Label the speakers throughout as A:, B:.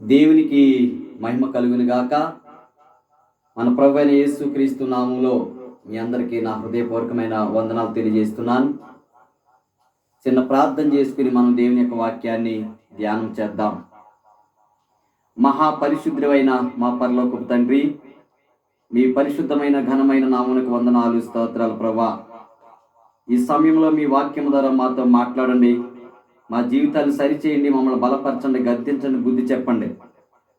A: దేవునికి మహిమ కలుగును గాక. మన ప్రభువైన యేసుక్రీస్తు నామములో మీ అందరికీ నా హృదయపూర్వకమైన వందనాలు తెలియజేస్తున్నాను. చిన్న ప్రార్థన చేసుకుని మనం దేవుని యొక్క వాక్యాన్ని ధ్యానం చేద్దాం. మహాపరిశుద్ధుడైన మా పరలోకపు తండ్రి, మీ పరిశుద్ధమైన ఘనమైన నామమునకు వందనాలు, స్తోత్రాలు ప్రభువా. ఈ సమయంలో మీ వాక్యం ద్వారా మాతో మాట్లాడండి, మా జీవితాన్ని సరిచేయండి, మమ్మల్ని బలపరచండి, గద్దించండి, బుద్ధి చెప్పండి.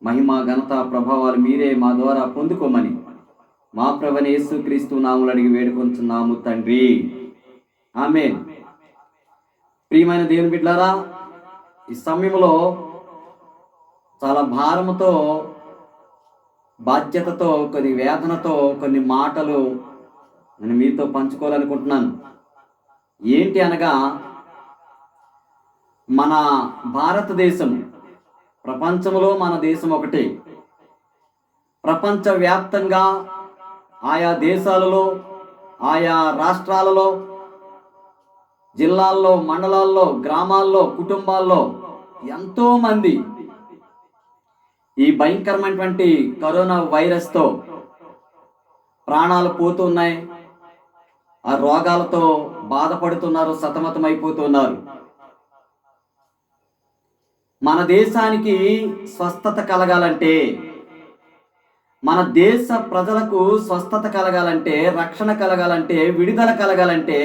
A: మహిమ ఘనత ప్రభావాలు మీరే మా ద్వారా పొందుకోమని మా ప్రభువైన యేసుక్రీస్తు నామములో అడిగి వేడుకొంచున్నాము తండ్రి, ఆమేన్. ప్రియమైన దేవుని బిడ్డలారా, ఈ సమయంలో చాలా భారముతో, బాధ్యతతో, కొన్ని వేదనతో కొన్ని మాటలు నేను మీతో పంచుకోవాలనుకుంటున్నాను. ఏంటి అనగా, మన భారతదేశం ప్రపంచంలో మన దేశం ఒకటే. ప్రపంచవ్యాప్తంగా ఆయా దేశాలలో, ఆయా రాష్ట్రాలలో, జిల్లాల్లో, మండలాల్లో, గ్రామాల్లో, కుటుంబాల్లో ఎంతోమంది ఈ భయంకరమైనటువంటి కరోనా వైరస్తో ప్రాణాలు పోతున్నాయి. ఆ రోగాలతో బాధపడుతున్నారు, సతమతమైపోతున్నారు. మన దేశానికి స్వస్థత కలగాలంటే, మన దేశ ప్రజలకు స్వస్థత కలగాలంటే, రక్షణ కలగాలంటే, విడుదల కలగాలంటే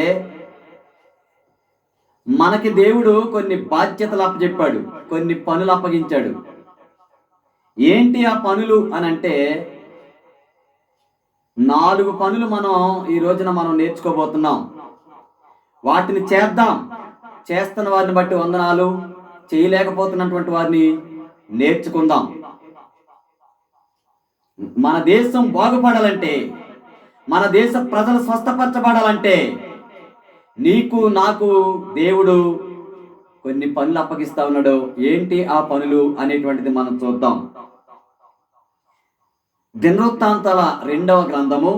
A: మనకి దేవుడు కొన్ని బాధ్యతలు అప్పచెప్పాడు, కొన్ని పనులు అప్పగించాడు. ఏంటి ఆ పనులు అనంటే, 4 పనులు మనం ఈ రోజున మనం నేర్చుకోబోతున్నాం. వాటిని చేద్దాం. చేస్తున్న వారిని బట్టి వందనాలు, చేయలేకపోతున్నటువంటి వారిని నేర్చుకుందాం. మన దేశం బాగుపడాలంటే, మన దేశ ప్రజలు స్వస్థపరచబడాలంటే నీకు నాకు దేవుడు కొన్ని పనులు అప్పగిస్తా ఉన్నాడు. ఏంటి ఆ పనులు అనేటువంటిది మనం చూద్దాం. దినవృత్తాంతాల 2వ గ్రంథము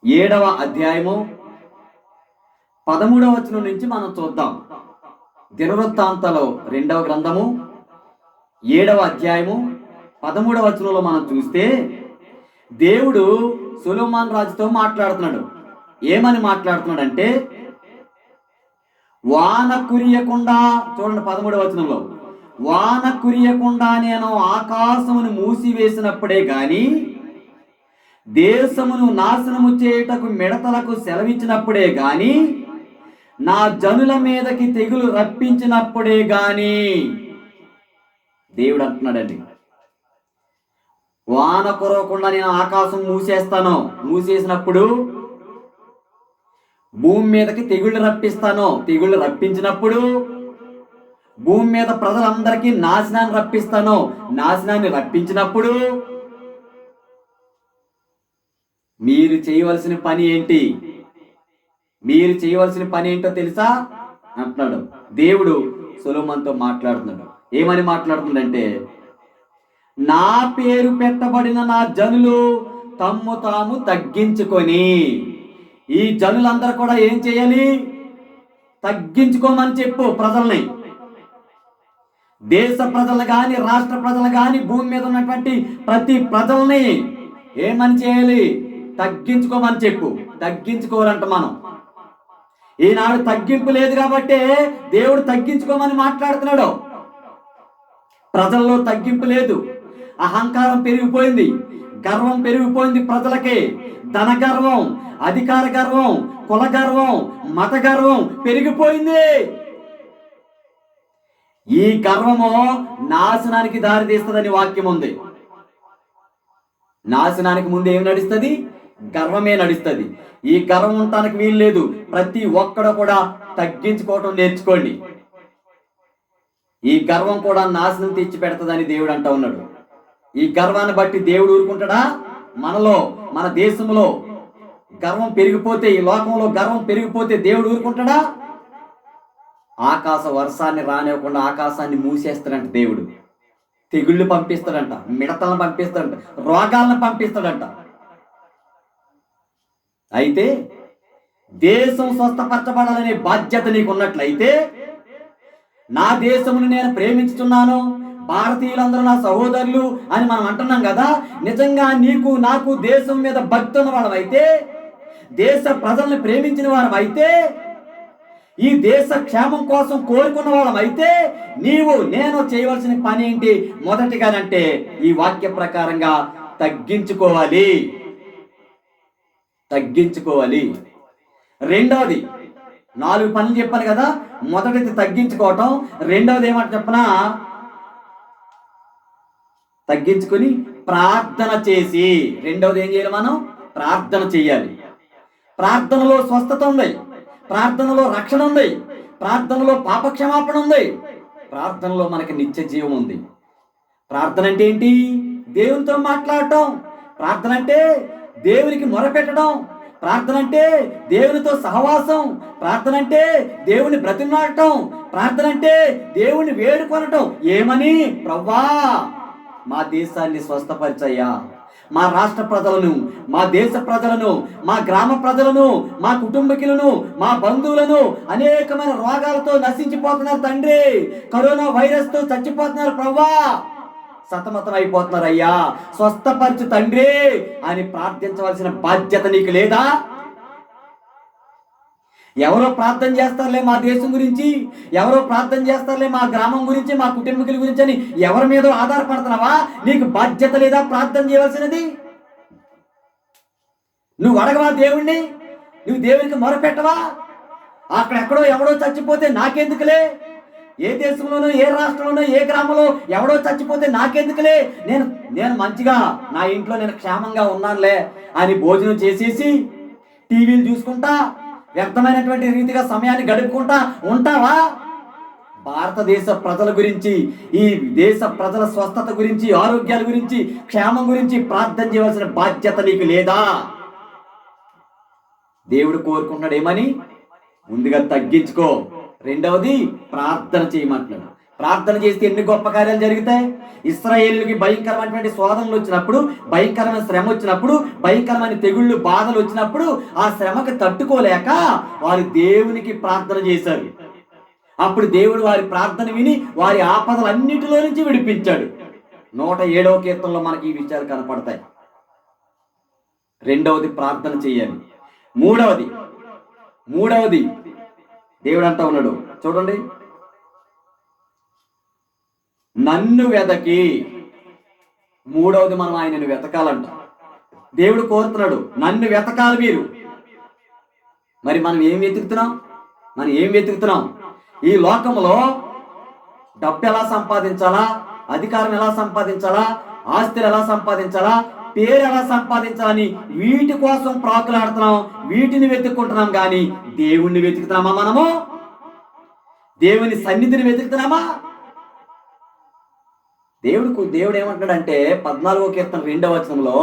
A: 7వ అధ్యాయము 13వ వచనం నుంచి మనం చూద్దాం. దినవృత్తాంతాలు 2వ గ్రంథము 7వ అధ్యాయము 13వ వచనంలో మనం చూస్తే, దేవుడు సొలొమోను రాజుతో మాట్లాడుతున్నాడు. ఏమని మాట్లాడుతున్నాడంటే, వాన కురియకుండా, చూడండి 13వ వచనంలో, వాన కురియకుండా నేను ఆకాశమును మూసివేసినప్పుడే గాని, దేశమును నాశనము చేయుటకు మిడతలకు సెలవిచ్చినప్పుడే గాని, నా జనుల మీదకి తెగులు రప్పించినప్పుడే గాని, దేవుడు అంటున్నాడండి. వాన కురవకుండా నేను ఆకాశం మూసేస్తాను, మూసేసినప్పుడు భూమి మీదకి తెగుళ్ళు రప్పిస్తాను, తెగుళ్ళు రప్పించినప్పుడు భూమి మీద ప్రజలందరికీ నాశనాన్ని రప్పిస్తాను, నాశనాన్ని రప్పించినప్పుడు మీరు చేయవలసిన పని ఏంటి, మీరు చేయవలసిన పని ఏంటో తెలుసా అంటున్నాడు దేవుడు. సొలొమోనుతో మాట్లాడుతున్నాడు. ఏమని మాట్లాడుతుందంటే, నా పేరు పెట్టబడిన నా జనులు తమ్ము తాము తగ్గించుకొని, ఈ జనులందరూ కూడా ఏం చేయాలి? తగ్గించుకోమని చెప్పు ప్రజల్ని. దేశ ప్రజలు కానీ, రాష్ట్ర ప్రజలు కానీ, భూమి మీద ఉన్నటువంటి ప్రతి ప్రజల్ని ఏమని చేయాలి? తగ్గించుకోమని చెప్పు. తగ్గించుకోవాలంట మనం. ఈనాడు తగ్గింపు లేదు కాబట్టి దేవుడు తగ్గించుకోమని మాట్లాడుతున్నాడు. ప్రజల్లో తగ్గింపు లేదు. అహంకారం పెరిగిపోయింది, గర్వం పెరిగిపోయింది ప్రజలకి. ధన గర్వం, అధికార గర్వం, కుల గర్వం, మత గర్వం పెరిగిపోయింది. ఈ గర్వము నాశనానికి దారి తీస్తుందని వాక్యం ఉంది. నాశనానికి ముందు ఏం నడుస్తుంది? గర్వమే నడుస్తుంది. ఈ గర్వం ఉండటానికి వీలు లేదు. ప్రతి ఒక్కడు కూడా తగ్గించుకోవటం నేర్చుకోండి. ఈ గర్వం కూడా నాశనం తెచ్చి పెడతదని దేవుడు అంటా ఉన్నాడు. ఈ గర్వాన్ని బట్టి దేవుడు ఊరుకుంటాడా? మనలో, మన దేశంలో గర్వం పెరిగిపోతే, ఈ లోకంలో గర్వం పెరిగిపోతే దేవుడు ఊరుకుంటాడా? ఆకాశ వర్షాన్ని రానివ్వకుండా ఆకాశాన్ని మూసేస్తాడంట దేవుడు. తెగుళ్ళు పంపిస్తాడంట, మిడతలను పంపిస్తాడంట, రోగాలను పంపిస్తాడంట. అయితే దేశం స్వస్థపరచబడాలనే బాధ్యత నీకున్నట్లయితే, నా దేశమును నేను ప్రేమించుచున్నాను, భారతీయులందరూ నా సహోదరులు అని మనం అంటున్నాం కదా. నిజంగా నీకు నాకు దేశం మీద భక్తి ఉన్న వాళ్ళమైతే, దేశ ప్రజల్ని ప్రేమించిన వారమైతే, ఈ దేశ క్షేమం కోసం కోరుకున్న వాళ్ళమైతే నీవు నేను చేయవలసిన పని ఏంటి? మొదటిగానంటే ఈ వాక్య ప్రకారంగా తగ్గించుకోవాలి. రెండవది, 4 పనులు చెప్పాను కదా. మొదటిది తగ్గించుకోవటం, రెండవది ఏమంటే చెప్పనా, తగ్గించుకుని ప్రార్థన చేసి. రెండవది ఏం చేయాలి? మనం ప్రార్థన చేయాలి. ప్రార్థనలో స్వస్థత ఉంది, ప్రార్థనలో రక్షణ ఉంది, ప్రార్థనలో పాపక్షమాపణ ఉంది, ప్రార్థనలో మనకి నిత్య జీవం ఉంది. ప్రార్థన అంటే ఏంటి? దేవునితో మాట్లాడటం. ప్రార్థన అంటే దేవునికి మొరపెట్టడం. ప్రార్థన అంటే దేవునితో సహవాసం. ప్రార్థన అంటే దేవుని బ్రతిమాడటం. ప్రార్థన అంటే దేవుని వేడుకొనటం. ఏమని? ప్రభువా మా దేశాన్ని స్వస్థపరిచయ్యా, మా రాష్ట్ర ప్రజలను, మా దేశ ప్రజలను, మా గ్రామ ప్రజలను, మా కుటుంబీకులను, మా బంధువులను అనేకమైన రోగాలతో నశించిపోతున్నారు తండ్రి. కరోనా వైరస్ తో చచ్చిపోతున్నారు ప్రభువా, సతమతం అయిపోతున్నారు అయ్యా, స్వస్థపరచు తండ్రి అని ప్రార్థించవలసిన బాధ్యత నీకు లేదా? ఎవరో ప్రార్థన చేస్తారులే మా దేశం గురించి, ఎవరో ప్రార్థన చేస్తారులే మా గ్రామం గురించి, మా కుటుంబీకుల గురించి అని ఎవరి మీద ఆధారపడుతున్నావా? నీకు బాధ్యత లేదా ప్రార్థన చేయవలసినది? నువ్వు అడగవా దేవుణ్ణి? నువ్వు దేవునికి మొరపెట్టవా? అక్కడెక్కడో ఎవడో చచ్చిపోతే నాకెందుకులే, ఏ దేశంలోనో, ఏ రాష్ట్రంలోనో, ఏ గ్రామంలో ఎవడో చచ్చిపోతే నాకెందుకులే, నేను మంచిగా నా ఇంట్లో నేను క్షేమంగా ఉన్నానులే అని భోజనం చేసేసి టీవీలు చూసుకుంటా వ్యర్థమైనటువంటి రీతిగా సమయాన్ని గడుపుకుంటా ఉంటావా? భారతదేశ ప్రజల గురించి, ఈ దేశ ప్రజల స్వస్థత గురించి, ఆరోగ్యాల గురించి, క్షేమం గురించి ప్రార్థన చేయవలసిన బాధ్యత నీకు లేదా? దేవుడు కోరుకుంటున్నాడు ఏమని? ముందుగా తగ్గించుకో, రెండవది ప్రార్థన చేయమంటున్నాడు. ప్రార్థన చేస్తే ఎన్ని గొప్ప కార్యాలు జరుగుతాయి. ఇశ్రాయేలుకి భయంకరమైనటువంటి శోధనలు వచ్చినప్పుడు, భయంకరమైన శ్రమ వచ్చినప్పుడు, భయంకరమైన తెగుళ్ళు బాధలు వచ్చినప్పుడు ఆ శ్రమకు తట్టుకోలేక వారు దేవునికి ప్రార్థన చేశారు. అప్పుడు దేవుడు వారి ప్రార్థన విని వారి ఆపదలన్నిటిలో నుంచి విడిపించాడు. 107వ కీర్తనలో మనకి ఈ విషయాలు కనపడతాయి. రెండవది ప్రార్థన చేయాలి. మూడవది దేవుడు అంటా ఉన్నాడు చూడండి, నన్ను వెతకి. మూడవది మనం ఆయనను వెతకాలంట. దేవుడు కోరుతున్నాడు నన్ను వెతకాలి మీరు. మరి మనం ఏం వెతుకుతున్నాం? ఈ లోకంలో డబ్బు ఎలా సంపాదించాలా, అధికారం ఎలా సంపాదించాలా, ఆస్తులు ఎలా సంపాదించాలా, పేరు ఎలా సంపాదించాలని వీటి కోసం ప్రాకులాడుతున్నాం, వీటిని వెతుక్కుంటున్నాం. కానీ దేవుణ్ణి వెతుకుతున్నామా? మనము దేవుని సన్నిధిని వెతుకుతున్నామా? దేవుడు ఏమంటున్నాడంటే 14వ కీర్తన 2వ వచనంలో,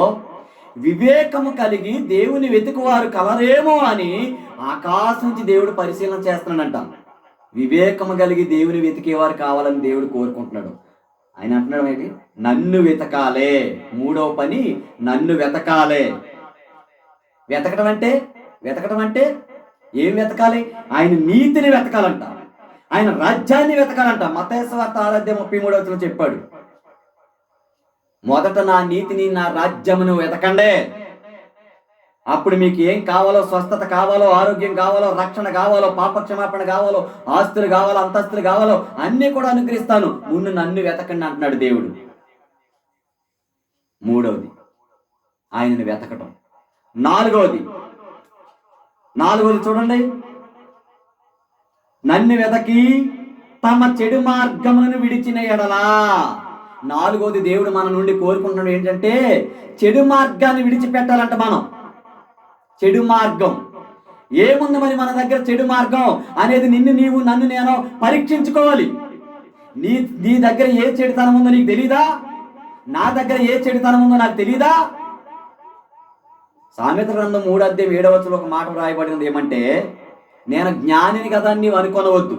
A: వివేకము కలిగి దేవుని వెతుకువారు కలరేమో అని ఆకాశం నుంచి దేవుడు పరిశీలన చేస్తున్నాడంట. వివేకము కలిగి దేవుని వెతికేవారు కావాలని దేవుడు కోరుకుంటున్నాడు. ఆయన అంటున్నాడు ఏంటి? నన్ను వెతకాలే. మూడవ పని నన్ను వెతకాలే. వెతకడం అంటే ఏం వెతకాలి? ఆయన నీతిని వెతకాలంట, ఆయన రాజ్యాన్ని వెతకాలంట. మత్తయి సువార్త 6:33 చెప్పాడు, మొదట నా నీతిని, నా రాజ్యమును వెతకండే, అప్పుడు మీకు ఏం కావాలో, స్వస్థత కావాలో, ఆరోగ్యం కావాలో, రక్షణ కావాలో, పాపక్షమాపణ కావాలో, ఆస్తులు కావాలో, అంతస్తులు కావాలో అన్నీ కూడా అనుగ్రహిస్తాను. ముందు నన్ను వెతకండి అంటున్నాడు దేవుడు. మూడవది ఆయనను వెతకటం. నాలుగవది చూడండి, నన్ను వెతకి తమ చెడు మార్గములను విడిచిన ఎడలా. నాలుగవది దేవుడు మన నుండి కోరుకుంటున్నాడు ఏంటంటే చెడు మార్గాన్ని విడిచిపెట్టాలంట. మనం చెడు మార్గం ఏముంది మరి మన దగ్గర? చెడు మార్గం అనేది నీవు నన్ను నేను పరీక్షించుకోవాలి. నీ దగ్గర ఏ చెడుతనం ఉందో నీకు తెలీదా? నా దగ్గర ఏ చెడుతనం ఉందో నాకు తెలీదా? సామెత గ్రంథం 3:7 ఒక మాట రాయబడినది ఏమంటే, నేను జ్ఞానిని కదా నీవు అనుకొనవద్దు,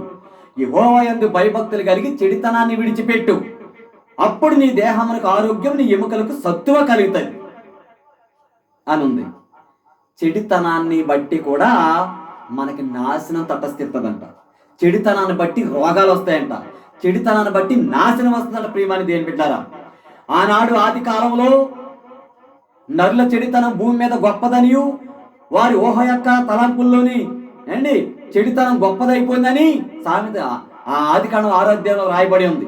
A: యెహోవా యందు భయభక్తులు కలిగి చెడుతనాన్ని విడిచిపెట్టు, అప్పుడు నీ దేహమునకు ఆరోగ్యం, నీ ఎముకలకు సత్తువ కలుగుతుంది అని ఉంది. చెడుతనాన్ని బట్టి కూడా మనకి నాశనం తటస్థిస్తుందంట. చెడుతనాన్ని బట్టి రోగాలు వస్తాయంట. చెడుతనాన్ని బట్టి నాశనం వస్తుందంట ప్రియమైన దేవుని బిడ్డారా. ఆనాడు ఆది కాలంలో నరుల చెడుతనం భూమి మీద గొప్పదనియు వారి ఊహ యొక్క తలంపుల్లోని అండి చెడుతనం గొప్పదైపోయిందని సామెత ఆ ఆది కాండం 6వ అధ్యాయంలో రాయబడి ఉంది.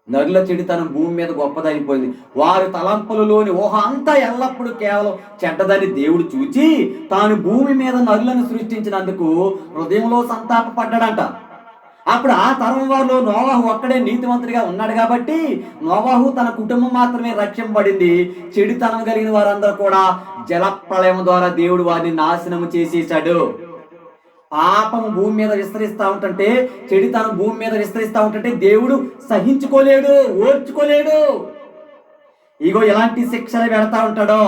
A: నరుల చెడుతనం భూమి మీద గొప్పదైపోయింది, వారి తలంపులలోని ఊహ అంతా ఎల్లప్పుడూ కేవలం చెడ్డదని దేవుడు చూచి తాను భూమి మీద నరులను సృష్టించినందుకు హృదయంలో సంతాపపడ్డాడంట. అప్పుడు ఆ తరం వారిలో నోవాహు ఒక్కడే నీతిమంతుడిగా ఉన్నాడు కాబట్టి నోవాహు తన కుటుంబం మాత్రమే రక్షింపబడింది. చెడుతనం కలిగిన వారందరూ కూడా జలప్రళయం ద్వారా దేవుడు వారిని నాశనం చేసేశాడు. పాపం భూమి మీద విస్తరిస్తూ ఉంటుంటే, చెడుతనం భూమి మీద విస్తరిస్తూ ఉంటుంటే దేవుడు సహించుకోలేడు, ఓర్చుకోలేడు. ఇగో ఇలాంటి శిక్షలు పెడతా ఉంటాడు.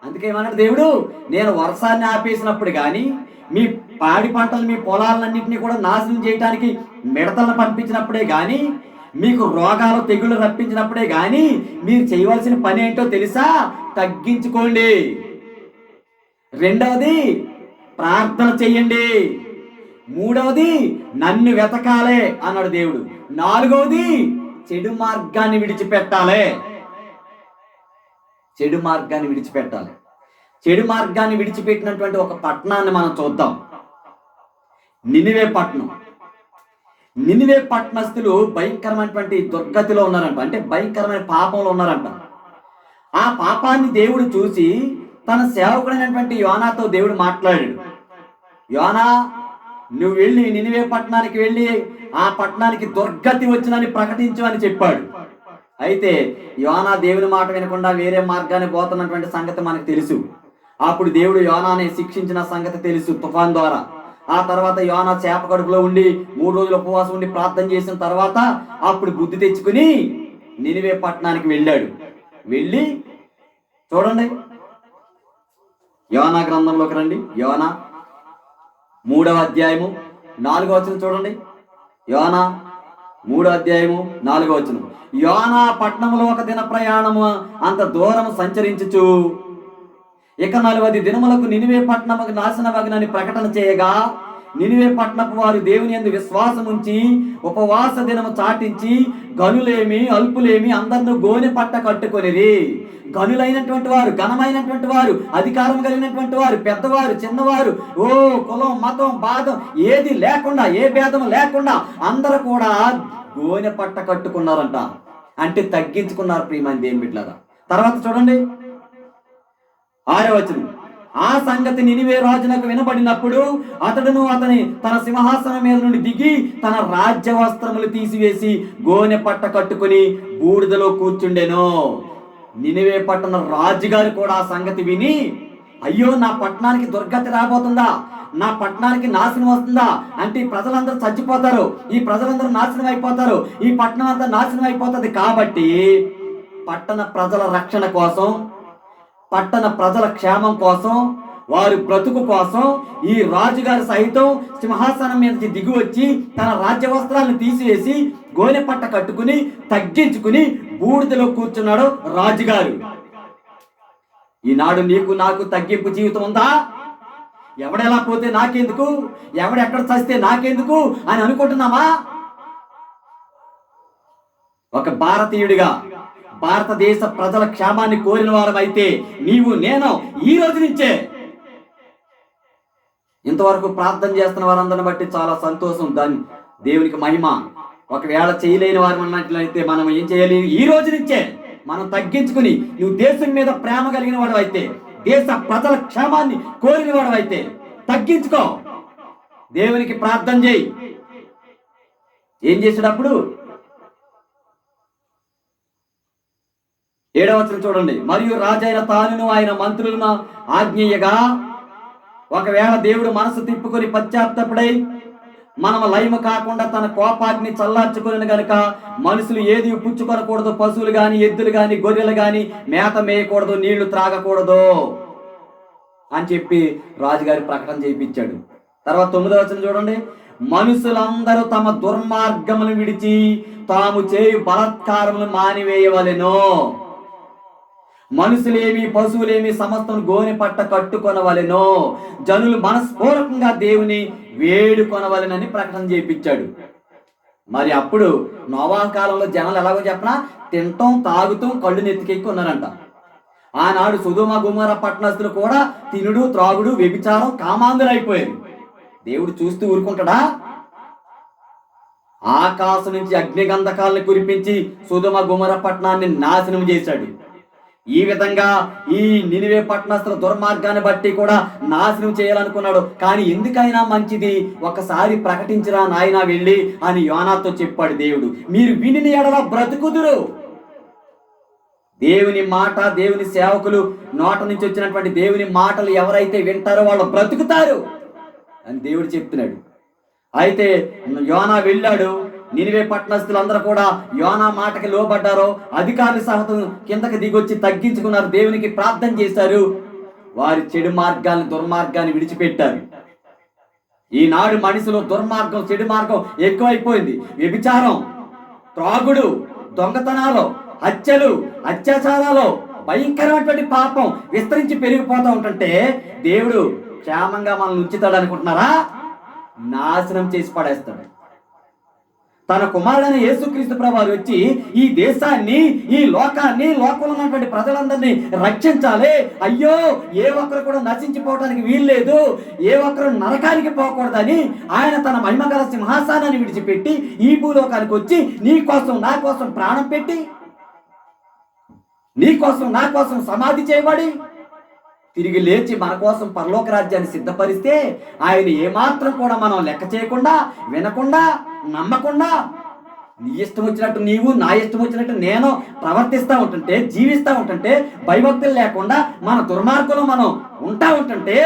A: అందుకే ఏమన్నాడు దేవుడు, నేను వర్షాన్ని ఆపేసినప్పుడు కానీ మీ పాడి పంటలు మీ పొలాలన్నింటినీ కూడా నాశనం చేయడానికి మిడతలను పంపించినప్పుడే కానీ మీకు రోగాలు తెగుళ్ళు రప్పించినప్పుడే కానీ మీరు చేయవలసిన పని ఏంటో తెలుసా? తగ్గించుకోండి. రెండవది ప్రార్థన చెయ్యండి. మూడవది నన్ను వెతకాలే అన్నాడు దేవుడు. నాలుగవది చెడు మార్గాన్ని విడిచిపెట్టాలి. చెడు మార్గాన్ని విడిచిపెట్టాలి. చెడు మార్గాన్ని విడిచిపెట్టినటువంటి ఒక పట్టణాన్ని మనం చూద్దాం. నినివే పట్టణం. నినివే పట్టణస్థులు భయంకరమైనటువంటి దుర్గతిలో ఉన్నారంట, అంటే భయంకరమైన పాపంలో ఉన్నారంట. ఆ పాపాన్ని దేవుడు చూసి తన సేవకుడైనటువంటి యోనాతో దేవుడు మాట్లాడాడు. యోనా, నువ్వు వెళ్ళి నినివే పట్టణానికి వెళ్ళి ఆ పట్టణానికి దుర్గతి వచ్చినని ప్రకటించు అని చెప్పాడు. అయితే యోనా దేవుని మాట వినకుండా వేరే మార్గాన్ని పోతున్నటువంటి సంగతి మనకు తెలుసు. అప్పుడు దేవుడు యోనాని శిక్షించిన సంగతి తెలుసు తుఫాన్ ద్వారా. ఆ తర్వాత యోనా చేప కడుపులో ఉండి 3 రోజులు ఉపవాసం ఉండి ప్రార్థన చేసిన తర్వాత అప్పుడు బుద్ధి తెచ్చుకుని నినివే పట్టణానికి వెళ్ళాడు. వెళ్ళి చూడండి, యోనా గ్రంథంలోకి రండి. యోనా 3వ అధ్యాయము 4వ వచనం చూడండి. యోనా 3వ అధ్యాయము 4వ వచనం. యోనా పట్టణంలో ఒక దిన ప్రయాణము అంత దూరం సంచరించుచు ఇక 40 దినములకు నినివే పట్టణముకు నాశనమగునని ప్రకటన చేయగా నినివే పట్టణపు వారు దేవుని యందు విశ్వాసం ఉంచి ఉపవాస దినము చాటించి గనులేమి అల్పులేమి అందరిని గోనె పట్ట కట్టుకొనిరి. గనులైనటువంటి వారు, ఘనమైనటువంటి వారు, అధికారం కలిగినటువంటి వారు, పెద్దవారు, చిన్నవారు, కులం మతం బాధం ఏది లేకుండా, ఏ భేదం లేకుండా అందరూ కూడా గోనె పట్ట కట్టుకున్నారంట. అంటే తగ్గించుకున్నారు ప్రియమైన దేవుని బిడ్డలారా. తర్వాత చూడండి 6వ వచనం. ఆ సంగతి నినివే రాజునకు వినబడినప్పుడు అతడును తన సింహాసనం మీద నుండి దిగి తన రాజ్య వస్త్రములు తీసివేసి గోనె పట్ట కట్టుకుని బూడిదలో కూర్చుండెను. నినివే పట్టణ రాజుగారు కూడా ఆ సంగతి విని, అయ్యో నా పట్టణానికి దుర్గతి రాబోతుందా, నా పట్టణానికి నాశనం వస్తుందా, అంటే ఈ ప్రజలందరూ చచ్చిపోతారు, ఈ ప్రజలందరూ నాశనం అయిపోతారు, ఈ పట్టణం అంతా నాశనం అయిపోతుంది. కాబట్టి పట్టణ ప్రజల రక్షణ కోసం, పట్టణ ప్రజల క్షేమం కోసం, వారి బ్రతుకు కోసం ఈ రాజుగారి సైతం సింహాసనం మీద దిగి వచ్చి తన రాజ్య వస్త్రాలను తీసివేసి గోనె పట్ట కట్టుకుని తగ్గించుకుని బూడిదలో కూర్చున్నాడు రాజుగారు. ఈనాడు నీకు నాకు తగ్గింపు జీవితం ఉందా? ఎవడెలా పోతే నాకెందుకు, ఎవడెక్కడ చస్తే నాకెందుకు అని అనుకుంటున్నామా? ఒక భారతీయుడిగా భారతదేశ ప్రజల క్షేమాన్ని కోరిన వారమైతే నీవు నేను ఈ రోజు నుంచే ఇంతవరకు ప్రార్థన చేస్తున్న వారందరిని బట్టి చాలా సంతోషం, దాని దేవునికి మహిమ. ఒకవేళ చేయలేని వారు అన్నట్లయితే మనం ఏం చేయాలి? ఈ రోజు నుంచే మనం తగ్గించుకుని, నువ్వు దేశం మీద ప్రేమ కలిగిన వాడు అయితే, దేశ ప్రజల క్షేమాన్ని కోరిన వాడు అయితే తగ్గించుకో, దేవునికి ప్రార్థన చేయి. ఏం చేసేటప్పుడు 7వ వచనం చూడండి. మరియు రాజైన తానును ఆయన మంత్రులను ఆజ్ఞేయగా, ఒకవేళ దేవుడు మనసు తిప్పుకొని పశ్చాత్తపడై మనం లయము కాకుండా తన కోపాగ్ని చల్లార్చుకుని గనుక మనుషులు ఏది పుచ్చుకొనకూడదు, పశువులు గాని, ఎద్దులు గాని, గొర్రెలు గాని మేత మేయకూడదు, నీళ్లు త్రాగకూడదు అని చెప్పి రాజుగారి ప్రకటన చేయించాడు. తర్వాత 9వ వచనం చూడండి. మనుషులందరూ తమ దుర్మార్గములను విడిచి తాము చేయు బలాత్కారములు మానివేయవలెను. మనుషులేమి పశువులేమి సమస్తం గోనె పట్ట కట్టుకొనవలెను. జనులు మనస్పూర్వకంగా దేవుని వేడుకొనవలెనని ప్రకటన చేయించాడు. మరి అప్పుడు నోవా కాలంలో జనాలు ఎలాగో చెప్పనా, తింటాం తాగుతాం కళ్ళు నెత్తికెక్కి ఉన్నారంట. ఆనాడు సొదొమ గొమొర్రా పట్టణస్తులు కూడా తినుడు త్రాగుడు వ్యభిచారం కామాంధులు అయిపోయారు. దేవుడు చూస్తూ ఊరుకుంటాడా? ఆకాశం నుంచి అగ్నిగంధకాలను కురిపించి సొదొమ గొమొర్రా పట్టణాన్ని నాశనం చేశాడు. ఈ విధంగా ఈ నినివే పట్టణస్తుల దుర్మార్గాన్ని బట్టి కూడా నాశనం చేయాలనుకున్నాడు. కానీ ఎందుకైనా మంచిది, ఒకసారి ప్రకటించిరా నాయన వెళ్ళి అని యోనాతో చెప్పాడు దేవుడు. మీరు విని ఎడల బ్రతుకుదురు. దేవుని మాట, దేవుని సేవకులు నోట నుంచి వచ్చినటువంటి దేవుని మాటలు ఎవరైతే వింటారో వాళ్ళు బ్రతుకుతారు అని దేవుడు చెప్తున్నాడు. అయితే యోనా వెళ్ళాడు. నినివే పట్టణస్తులందరూ కూడా యోనా మాటకి లోబడ్డారో, అధికారులు సహతం కిందకి దిగొచ్చి తగ్గించుకున్నారు, దేవునికి ప్రార్థన చేశారు. వారి చెడు మార్గాన్ని దుర్మార్గాన్ని విడిచిపెట్టారు. ఈనాడు మనిషిలో దుర్మార్గం చెడు మార్గం ఎక్కువైపోయింది. వ్యభిచారం, త్రాగుడు, దొంగతనాలు, హత్యలు, అత్యాచారాలు, భయంకరమైనటువంటి పాపం విస్తరించి పెరిగిపోతూ ఉంటుంటే దేవుడు క్షేమంగా మనల్ని ఉంచుతాడు అనుకుంటున్నారా? నాశనం చేసి పడేస్తాడు. తన కుమారుడైన యేసుక్రీస్తు ప్రభువు వచ్చి ఈ దేశాన్ని, ఈ లోకాన్ని, లోకంలో ఉన్నటువంటి ప్రజలందరినీ రక్షించాలి. అయ్యో ఏ ఒక్కరు కూడా నశించిపోవడానికి వీల్లేదు, ఏ ఒక్కరు నరకానికి పోకూడదని ఆయన తన మహిమగల సింహాసనాన్ని విడిచిపెట్టి ఈ భూలోకానికి వచ్చి నీ కోసం నా కోసం ప్రాణం పెట్టి, నీ కోసం నా కోసం సమాధి చేయబడి తిరిగి లేచి మన కోసం పరలోక రాజ్యాన్ని సిద్ధపరిస్తే ఆయన ఏమాత్రం కూడా మనం లెక్క చేయకుండా, వినకుండా, నమ్మకుండా నీ ఇష్టం వచ్చినట్టు నీవు, నా ఇష్టం వచ్చినట్టు నేను ప్రవర్తిస్తూ ఉంటుంటే, జీవిస్తూ ఉంటుంటే, భయభక్తులు లేకుండా మన దుర్మార్గంలో మనం ఉంటా ఉంటుంటే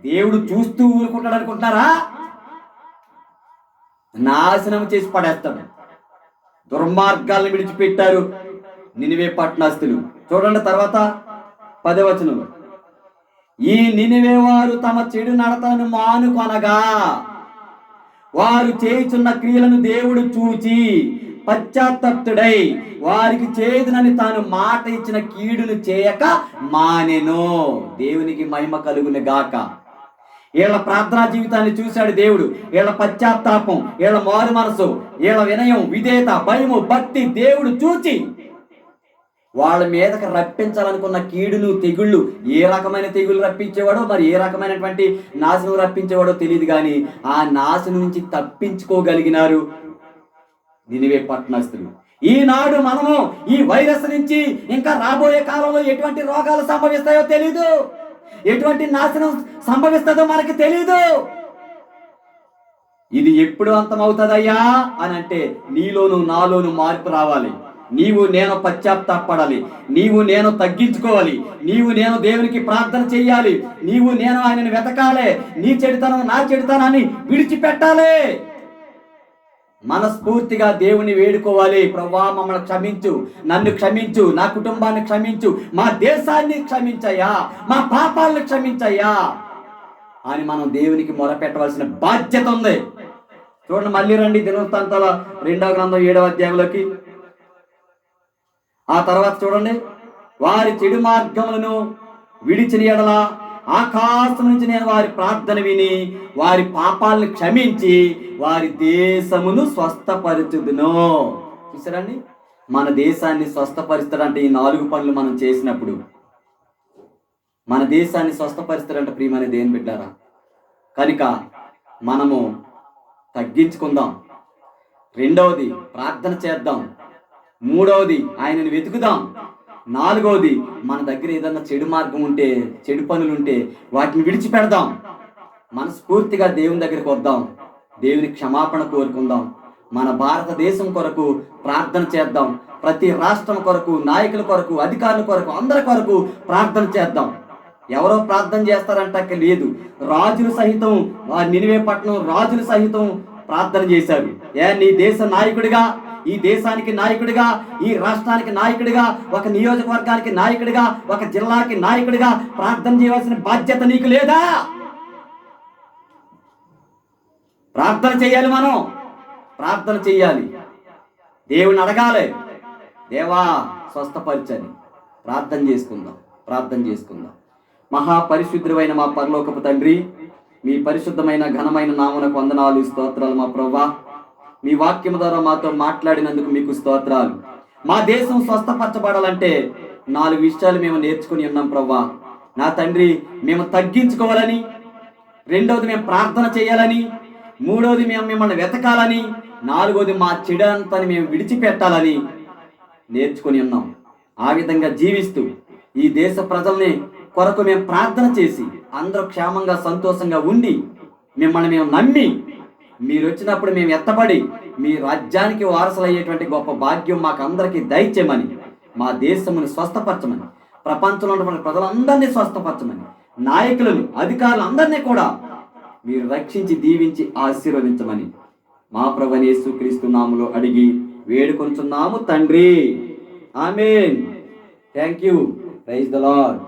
A: దేవుడు చూస్తూ ఊరుకుంటాడు అనుకుంటున్నారా? నాశనం చేసి పడేస్తాడు. దుర్మార్గాలను విడిచిపెట్టారు నినివే పట్టణస్తులు. చూడండి తర్వాత 10వ వచనం. ఈ నినివే వారు తమ చెడు నడతను మానుకొనగా వారు చేయుచున్న క్రియలను దేవుడు చూచి పశ్చాత్తప్తుడై వారికి చేదునని తాను మాట ఇచ్చిన కీడును చేయక మానెను. దేవునికి మహిమ కలుగును గాక. వీళ్ళ ప్రార్థనా జీవితాన్ని చూశాడు దేవుడు. వీళ్ళ పశ్చాత్తాపం, వీళ్ళ మారు మనసు, వీళ్ళ వినయం, విధేయత, భయము, భక్తి దేవుడు చూచి వాళ్ళ మీదకి రప్పించాలనుకున్న కీడును, తెగుళ్ళు, ఏ రకమైన తెగుళ్ళు రప్పించేవాడో, మరి ఏ రకమైనటువంటి నాశనం రప్పించేవాడో తెలియదు, కానీ ఆ నాశనం నుంచి తప్పించుకోగలిగినారు నినివే పట్టణస్తులు. ఈనాడు మనము ఈ వైరస్ నుంచి ఇంకా రాబోయే కాలంలో ఎటువంటి రోగాలు సంభవిస్తాయో తెలీదు, ఎటువంటి నాశనం సంభవిస్తుందో మనకి తెలీదు. ఇది ఎప్పుడు అంతమవుతుందయ్యా అని అంటే నీలోను నాలోను మార్పు రావాలి. నీవు నేను పశ్చాత్తాపడాలి, నీవు నేను తగ్గించుకోవాలి, నీవు నేను దేవునికి ప్రార్థన చెయ్యాలి, నీవు నేను ఆయనను వెతకాలి, నీ చెడుతనం నా చెడుతనాన్ని విడిచిపెట్టాలి. మనస్ఫూర్తిగా దేవుని వేడుకోవాలి. ప్రభువా మమ్మల్ని క్షమించు, నన్ను క్షమించు, నా కుటుంబాన్ని క్షమించు, మా దేశాన్ని క్షమించయ్యా, మా పాపాలను క్షమించయ్యా అని మనం దేవునికి మొరపెట్టవలసిన బాధ్యత ఉంది. చూడండి, మళ్ళీ రండి దినవృత్తాంతాల 2వ గ్రంథం 7వ అధ్యాయంలోకి. ఆ తర్వాత చూడండి, వారి చెడు మార్గములను విడిచిన ఎడల ఆకాశం నుంచి నేను వారి ప్రార్థన విని వారి పాపాలను క్షమించి వారి దేశమును స్వస్థపరచుదును. చూసారండి, మన దేశాన్ని స్వస్థపరుస్తాడంటే ఈ 4 పనులు మనం చేసినప్పుడు మన దేశాన్ని స్వస్థపరుస్తాడంటే ప్రియమైన దేవుని బిడ్డారా. కనుక మనము తగ్గించుకుందాం. 2వది ప్రార్థన చేద్దాం. 3వది ఆయనను వెతుకుదాం. 4వది మన దగ్గర ఏదన్నా చెడు మార్గం ఉంటే, చెడు పనులు ఉంటే వాటిని విడిచిపెడదాం. మనస్ఫూర్తిగా దేవుని దగ్గరికి వద్దాం, దేవుని క్షమాపణ కోరుకుందాం. మన భారతదేశం కొరకు ప్రార్థన చేద్దాం. ప్రతి రాష్ట్రం కొరకు, నాయకుల కొరకు, అధికారుల కొరకు, అందరి కొరకు ప్రార్థన చేద్దాం. ఎవరో ప్రార్థన చేస్తారంటే లేదు, రాజులు సహితం, నినివే పట్టణం రాజులు సహితం ప్రార్థన చేశారు. నీ దేశ నాయకుడిగా, ఈ దేశానికి నాయకుడిగా, ఈ రాష్ట్రానికి నాయకుడిగా, ఒక నియోజకవర్గానికి నాయకుడిగా, ఒక జిల్లాకి నాయకుడిగా ప్రార్థన చేయవలసిన బాధ్యత నీకు లేదా? ప్రార్థన చేయాలి. మనం ప్రార్థన చేయాలి, దేవుని అడగాలి. దేవా స్వస్థపరచని ప్రార్థన చేసుకుందాం. మహాపరిశుద్ధుడైన మా పరలోకపు తండ్రి, మీ పరిశుద్ధమైన ఘనమైన నామమునకు వందనాలు, స్తోత్రాలు మా ప్రభువా. మీ వాక్యం ద్వారా మాతో మాట్లాడినందుకు మీకు స్తోత్రాలు. మా దేశం స్వస్థపరచబడాలంటే 4 విషయాలు మేము నేర్చుకుని ఉన్నాం ప్రవ్వా. నా తండ్రి, మేము తగ్గించుకోవాలని, రెండవది మేము ప్రార్థన చేయాలని, మూడవది మేము మిమ్మల్ని వెతకాలని, నాలుగవది మా చెడంతని మేము విడిచిపెట్టాలని నేర్చుకుని ఉన్నాం. ఆ విధంగా జీవిస్తూ ఈ దేశ ప్రజల్ని కొరకు మేము ప్రార్థన చేసి అందరూ క్షేమంగా సంతోషంగా ఉండి మిమ్మల్ని మేము నమ్మి మీరు వచ్చినప్పుడు మేము ఎత్తబడి మీ రాజ్యానికి వారసులయ్యేటువంటి గొప్ప భాగ్యం మాకు అందరికీ దయచేయమని, మా దేశమును స్వస్థపరచమని, ప్రపంచంలో ఉన్నటువంటి ప్రజలందరినీ స్వస్థపరచమని, నాయకులను అధికారులు అందరినీ కూడా మీరు రక్షించి దీవించి ఆశీర్వదించమని మా ప్రభువైన యేసుక్రీస్తు నామములో అడిగి వేడుకొనుచున్నాము తండ్రి. ఆమేన్. Thank you. Praise the lord.